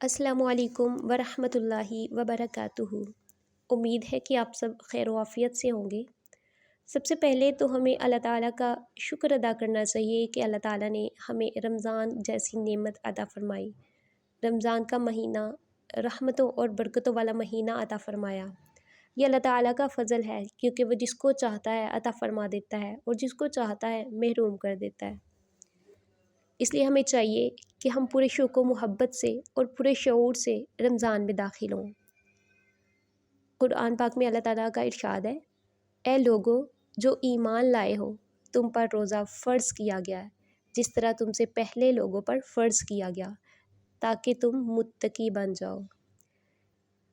अस्सलामु अलैकुम वरहमतुल्लाहि वबरकातुहू। उम्मीद है कि आप सब खैर व आफ़ियत से होंगे। सबसे पहले तो हमें अल्लाह ताला का शुक्र अदा करना चाहिए कि अल्लाह ताला ने हमें रमज़ान जैसी नेमत अता फ़रमाई। रमज़ान का महीना रहमतों और बरकतों वाला महीना अता फ़रमाया। ये अल्लाह ताला का फ़ज़ल है, क्योंकि वो जिसको चाहता है अता फ़रमा देता है और जिसको चाहता है महरूम कर देता है। इसलिए हमें चाहिए कि हम पूरे शौक़ व मोहब्बत से और पूरे शऊर से रमज़ान में दाखिल हों। कुरान पाक में अल्लाह ताला का इरशाद है, ए लोगो जो ईमान लाए हो, तुम पर रोज़ा फ़र्ज़ किया गया है जिस तरह तुमसे पहले लोगों पर फ़र्ज़ किया गया, ताकि तुम मुत्तकी बन जाओ।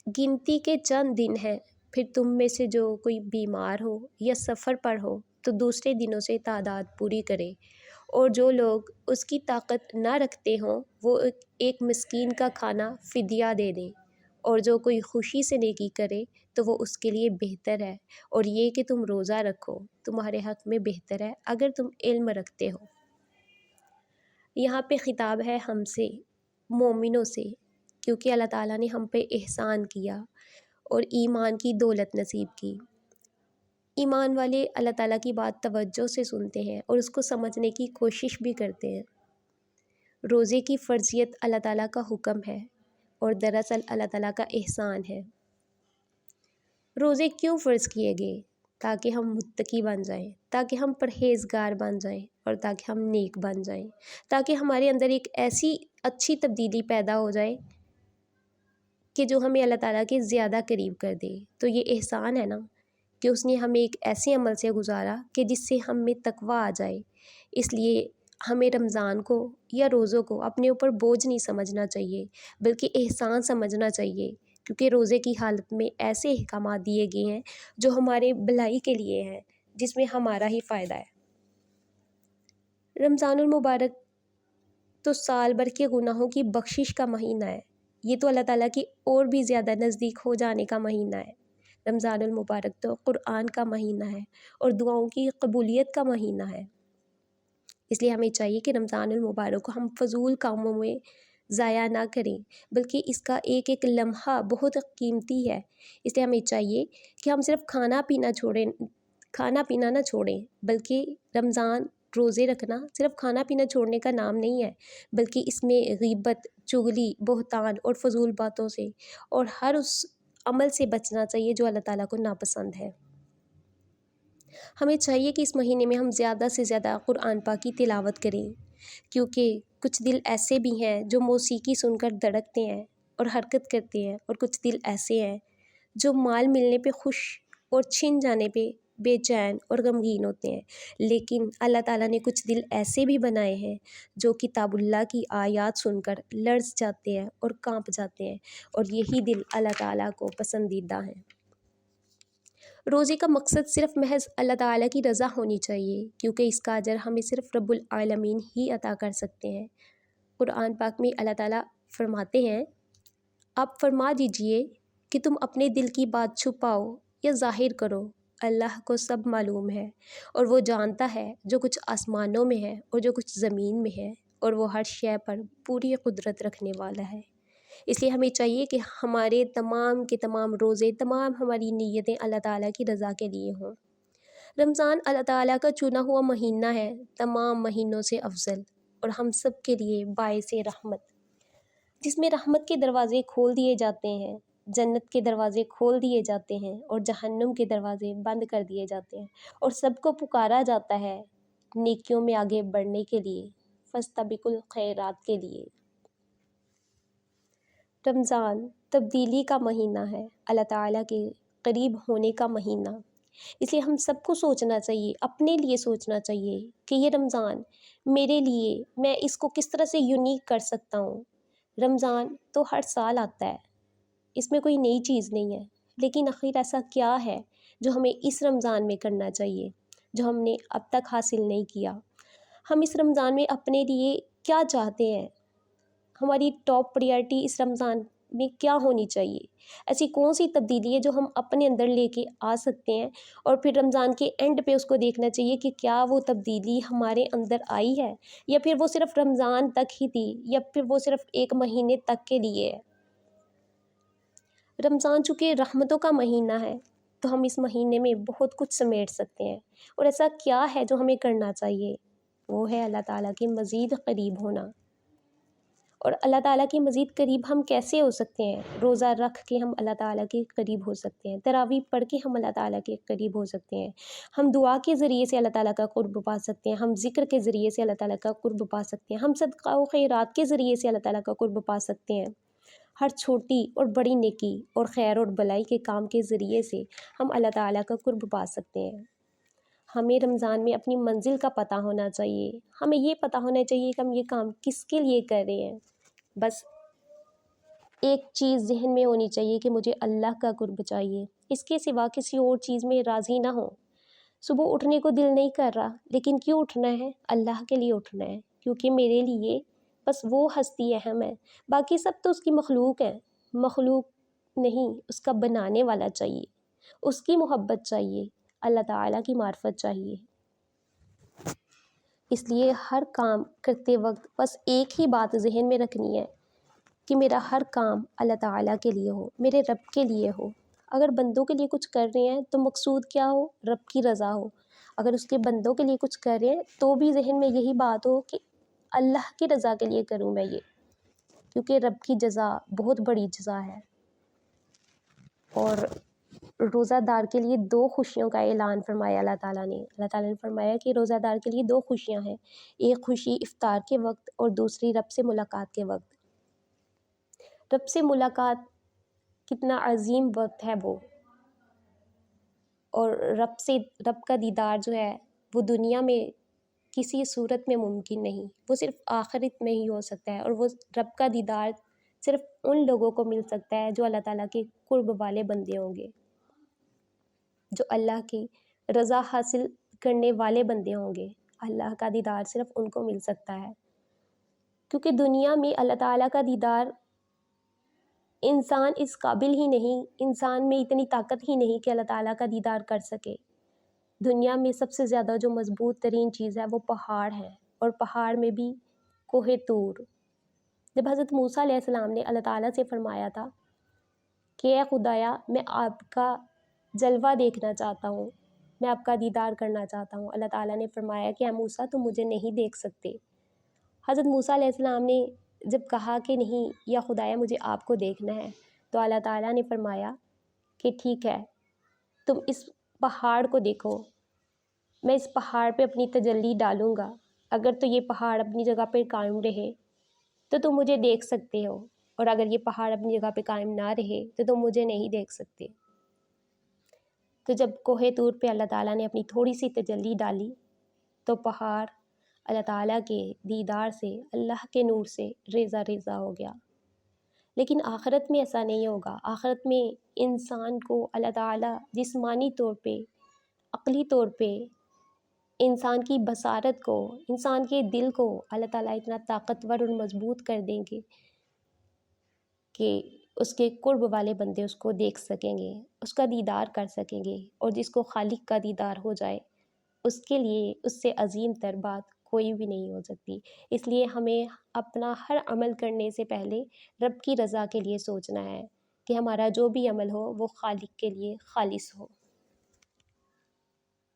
गिनती के चंद दिन हैं, फिर तुम में से जो कोई बीमार हो या सफ़र पर हो तो दूसरे दिनों से तादाद पूरी करे, और जो लोग उसकी ताकत ना रखते हों वो एक मिस्कीन का खाना फ़िदिया दे दें, और जो कोई खुशी से नेकी करे तो वो उसके लिए बेहतर है, और ये कि तुम रोज़ा रखो तुम्हारे हक़ में बेहतर है अगर तुम इल्म रखते हो। यहाँ पे ख़िताब है हमसे, मोमिनों से, क्योंकि अल्लाह ताला ने हम पे एहसान किया और ईमान की दौलत नसीब की। ईमान वाले अल्लाह ताला की बात तवज्जो से सुनते हैं और उसको समझने की कोशिश भी करते हैं। रोज़े की फ़र्ज़ियत अल्लाह ताला का हुक्म है और दरअसल अल्लाह ताला का एहसान है। रोज़े क्यों फ़र्ज़ किए गए? ताकि हम मुत्तकी बन जाएं, ताकि हम परहेज़गार बन जाएं और ताकि हम नेक बन जाएं, ताकि हमारे अंदर एक ऐसी अच्छी तब्दीली पैदा हो जाए कि जो हमें अल्लाह ताला के ज़्यादा करीब कर दे। तो ये एहसान है ना कि उसने हमें एक ऐसे अमल से गुजारा कि जिससे हम में तकवा आ जाए। इसलिए हमें रमज़ान को या रोज़ों को अपने ऊपर बोझ नहीं समझना चाहिए, बल्कि एहसान समझना चाहिए, क्योंकि रोज़े की हालत में ऐसे अहकामात दिए गए हैं जो हमारे भलाई के लिए हैं, जिसमें हमारा ही फ़ायदा है। रमज़ानुल मुबारक तो साल भर के गुनाहों की बख्शिश का महीना है। ये तो अल्लाह ताला की और भी ज़्यादा नज़दीक हो जाने का महीना है। रमज़ानुल मुबारक तो कुरान का महीना है और दुआओं की कबूलियत का महीना है। इसलिए हमें चाहिए कि रमज़ानुल मुबारक को हम फ़जूल कामों में ज़ाया ना करें, बल्कि इसका एक एक लम्हा बहुत कीमती है। इसलिए हमें चाहिए कि हम सिर्फ खाना पीना ना छोड़ें, बल्कि रमज़ान रोज़े रखना सिर्फ खाना पीना छोड़ने का नाम नहीं है, बल्कि इसमें ग़ीबत, चुगली, बहतान और फ़जूल बातों से और हर उस अमल से बचना चाहिए जो अल्लाह ताला को नापसंद है। हमें चाहिए कि इस महीने में हम ज़्यादा से ज़्यादा कुरान पाक की तिलावत करें, क्योंकि कुछ दिल ऐसे भी हैं जो मौसीकी सुनकर धड़कते हैं और हरकत करते हैं, और कुछ दिल ऐसे हैं जो माल मिलने पे खुश और छिन जाने पे बेचैन और गमगीन होते हैं। लेकिन अल्लाह ताला ने कुछ दिल ऐसे भी बनाए हैं जो किताबुल्लाह की आयत सुनकर लर्ज़ जाते हैं और कांप जाते हैं, और यही दिल अल्लाह ताला को पसंदीदा हैं। रोज़े का मकसद सिर्फ़ महज़ अल्लाह ताला की रज़ा होनी चाहिए, क्योंकि इसका अजर हमें सिर्फ़ रब्बुल आलमीन ही अता कर सकते हैं। कुरान पाक में अल्लाह ताला फरमाते हैं, आप फरमा दीजिए कि तुम अपने दिल की बात छुपाओ या ज़ाहिर करो, अल्लाह को सब मालूम है, और वो जानता है जो कुछ आसमानों में है और जो कुछ ज़मीन में है, और वो हर शय पर पूरी कुदरत रखने वाला है। इसलिए हमें चाहिए कि हमारे तमाम के तमाम रोज़े, तमाम हमारी नीयतें अल्लाह ताला की रज़ा के लिए हों। रमज़ान अल्लाह ताला का चुना हुआ महीना है, तमाम महीनों से अफजल, और हम सब के लिए बाइसे रहमत, जिसमें रहमत के दरवाज़े खोल दिए जाते हैं, जन्नत के दरवाज़े खोल दिए जाते हैं और जहन्नुम के दरवाज़े बंद कर दिए जाते हैं, और सबको पुकारा जाता है नेकियों में आगे बढ़ने के लिए, फस्तबिकुल खैरात के लिए। रमज़ान तब्दीली का महीना है, अल्लाह ताला के करीब होने का महीना। इसलिए हम सबको सोचना चाहिए, अपने लिए सोचना चाहिए कि ये रमज़ान मेरे लिए, मैं इसको किस तरह से यूनिक कर सकता हूँ। रमज़ान तो हर साल आता है, इसमें कोई नई चीज़ नहीं है, लेकिन आखिर ऐसा क्या है जो हमें इस रमज़ान में करना चाहिए, जो हमने अब तक हासिल नहीं किया। हम इस रमज़ान में अपने लिए क्या चाहते हैं, हमारी टॉप प्रायोरिटी इस रमज़ान میں کیا ہونی چاہیے، ایسی کون سی تبدیلی ہے جو ہم اپنے اندر لے کے آ سکتے ہیں، اور پھر رمضان کے اینڈ پہ اس کو دیکھنا چاہیے کہ کیا وہ تبدیلی ہمارے اندر آئی ہے، یا پھر وہ صرف رمضان تک ہی تھی، یا پھر وہ صرف ایک مہینے تک کے لیے ہے۔ رمضان چونکہ رحمتوں کا مہینہ ہے تو ہم اس مہینے میں بہت کچھ سمیٹ سکتے ہیں، اور ایسا کیا ہے جو ہمیں کرنا چاہیے، وہ ہے اللہ تعالیٰ کے مزید قریب ہونا۔ اور اللہ تعالیٰ کے مزید قریب ہم کیسے ہو سکتے ہیں؟ روزہ رکھ کے ہم اللہ تعالیٰ کے قریب ہو سکتے ہیں، تراویح پڑھ کے ہم اللہ تعالیٰ کے قریب ہو سکتے ہیں، ہم دعا کے ذریعے سے اللہ تعالیٰ کا قرب پا سکتے ہیں، ہم ذکر کے ذریعے سے اللہ تعالیٰ کا قرب پا سکتے ہیں، ہم صدقہ و خیرات کے ذریعے سے اللہ تعالیٰ کا قرب پا سکتے ہیں۔ ہر چھوٹی اور بڑی نیکی اور خیر اور بلائی کے کام کے ذریعے سے ہم اللہ تعالیٰ کا قرب پا سکتے ہیں۔ ہمیں رمضان میں اپنی منزل کا پتہ ہونا چاہیے، ہمیں یہ پتہ ہونا چاہیے کہ ہم یہ کام کس کے لیے کر رہے ہیں۔ بس ایک چیز ذہن میں ہونی چاہیے کہ مجھے اللہ کا قرب چاہیے، اس کے سوا کسی اور چیز میں راضی نہ ہوں۔ صبح اٹھنے کو دل نہیں کر رہا، لیکن کیوں اٹھنا ہے؟ اللہ کے لیے اٹھنا ہے، کیونکہ میرے لیے بس وہ ہستی اہم ہے، باقی سب تو اس کی مخلوق ہے۔ مخلوق نہیں، اس کا بنانے والا چاہیے، اس کی محبت چاہیے، اللہ تعالیٰ کی معرفت چاہیے۔ اس لیے ہر کام کرتے وقت بس ایک ہی بات ذہن میں رکھنی ہے کہ میرا ہر کام اللہ تعالیٰ کے لیے ہو، میرے رب کے لیے ہو۔ اگر بندوں کے لیے کچھ کر رہے ہیں تو مقصود کیا ہو؟ رب کی رضا ہو۔ اگر اس کے بندوں کے لیے کچھ کر رہے ہیں تو بھی ذہن میں یہی بات ہو کہ اللہ کی رضا کے لیے کروں میں یہ، کیونکہ رب کی جزا بہت بڑی جزا ہے۔ اور روزہ دار کے لیے 2 خوشیوں کا اعلان فرمایا اللہ تعالیٰ نے فرمایا کہ روزہ دار کے لیے 2 خوشیاں ہیں، ایک خوشی افطار کے وقت اور دوسری رب سے ملاقات کے وقت۔ رب سے ملاقات کتنا عظیم وقت ہے وہ، اور رب کا دیدار جو ہے وہ دنیا میں کسی صورت میں ممکن نہیں، وہ صرف آخرت میں ہی ہو سکتا ہے، اور وہ رب کا دیدار صرف ان لوگوں کو مل سکتا ہے جو اللہ تعالیٰ کے قرب والے بندے ہوں گے، جو اللہ کی رضا حاصل کرنے والے بندے ہوں گے۔ اللہ کا دیدار صرف ان کو مل سکتا ہے، کیونکہ دنیا میں اللہ تعالیٰ کا دیدار انسان اس قابل ہی نہیں، انسان میں اتنی طاقت ہی نہیں کہ اللہ تعالیٰ کا دیدار کر سکے۔ دنیا میں سب سے زیادہ جو مضبوط ترین چیز ہے وہ پہاڑ ہے، اور پہاڑ میں بھی کوہ طور۔ جب حضرت موسیٰ علیہ السلام نے اللہ تعالیٰ سے فرمایا تھا کہ اے خدایا میں آپ کا جلوہ دیکھنا چاہتا ہوں، میں آپ کا دیدار کرنا چاہتا ہوں، اللہ تعالیٰ نے فرمایا کہ اے موسیٰ تم مجھے نہیں دیکھ سکتے۔ حضرت موسیٰ علیہ السلام نے جب کہا کہ نہیں یا خدایا مجھے آپ کو دیکھنا ہے، تو اللہ تعالیٰ نے فرمایا کہ ٹھیک ہے، تم اس پہاڑ کو دیکھو، میں اس پہاڑ پہ اپنی تجلی ڈالوں گا، اگر تو یہ پہاڑ اپنی جگہ پہ قائم رہے تو تم مجھے دیکھ سکتے ہو، اور اگر یہ پہاڑ اپنی جگہ پہ قائم نہ رہے تو تم مجھے نہیں دیکھ سکتے۔ تو جب کوہ طور پہ اللہ تعالیٰ نے اپنی تھوڑی سی تجلی ڈالی تو پہاڑ اللہ تعالیٰ کے دیدار سے، اللہ کے نور سے ریزہ ریزہ ہو گیا۔ لیکن آخرت میں ایسا نہیں ہوگا، آخرت میں انسان کو اللہ تعالیٰ جسمانی طور پہ، عقلی طور پہ، انسان کی بصارت کو، انسان کے دل کو اللہ تعالیٰ اتنا طاقتور اور مضبوط کر دیں گے کہ اس کے قرب والے بندے اس کو دیکھ سکیں گے، اس کا دیدار کر سکیں گے، اور جس کو خالق کا دیدار ہو جائے اس کے لیے اس سے عظیم تر بات کوئی بھی نہیں ہو سکتی۔ اس لیے ہمیں اپنا ہر عمل کرنے سے پہلے رب کی رضا کے لیے سوچنا ہے کہ ہمارا جو بھی عمل ہو وہ خالق کے لیے خالص ہو۔